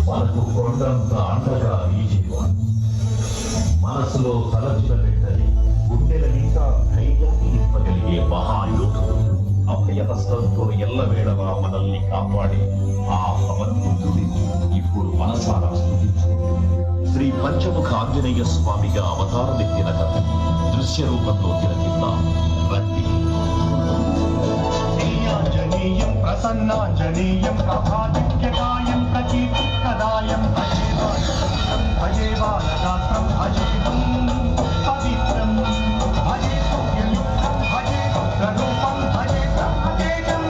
మనకు కొండంత అండగా ఈ జీవం మనసులో తలచిన వెంటనే గుండెల నిండా ధైర్యాన్ని నింపగలిగే మహాయోధుడు అభయహస్తంతో ఎల్లవేళలా మనల్ని కాపాడి ఆ భగవంతుడిని ఇప్పుడు మనసారా స్తుతించుకుంటూ శ్రీ పంచముఖ ఆంజనేయ స్వామిగా అవతారమెత్తిన కథ దృశ్య రూపంలో తిలకిద్దాం రండి. ఆంజనేయం ప్రసన్నాంజనేయం ప్రభాదిత్యకాయం ప్రకీర్తికదాయం భజే బాలగాత్రం భజేవం పవిత్రం భజే సౌఖ్యయుక్తం భజే భద్రరూపం భజే బ్రహ్మతేజం.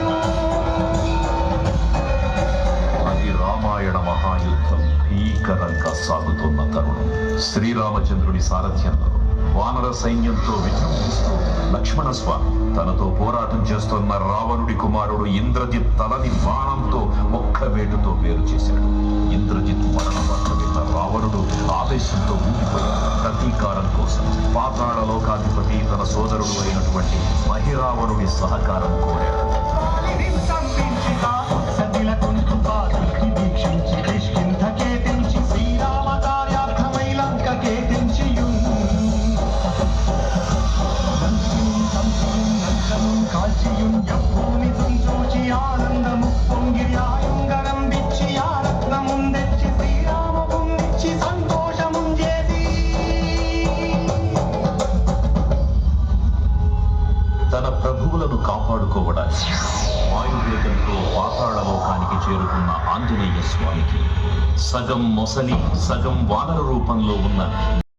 అది రామాయణ మహాయుద్ధం భీకరంగా సాగుతున్న తరుణం. శ్రీరామచంద్రుడి సారథ్యంలో వానర సైన్యంతో విజృంభిస్తూ లక్ష్మణ స్వామి తనతో పోరాటం చేస్తున్న రావణుడి కుమారుడు ఇంద్రజిత్ తలని బాణంతో ఒక్క వేటుతో వేరు చేశాడు. ఇంద్రజిత్ మరణ వార్త విన్న రావణుడు ఆవేశంతో ఊగిపోయాడు. ప్రతీకారం కోసం పాతాళ లోకాధిపతి తన సోదరుడు అయినటువంటి మహిరావణుడి సహకారం కోరాడు. తన ప్రభువులను కాపాడుకోవడానికి వాయువేగంతో పాతాళ లోకానికి చేరుకున్న ఆంజనేయ స్వామికి సగం మొసలి సగం వానర రూపంలో ఉన్న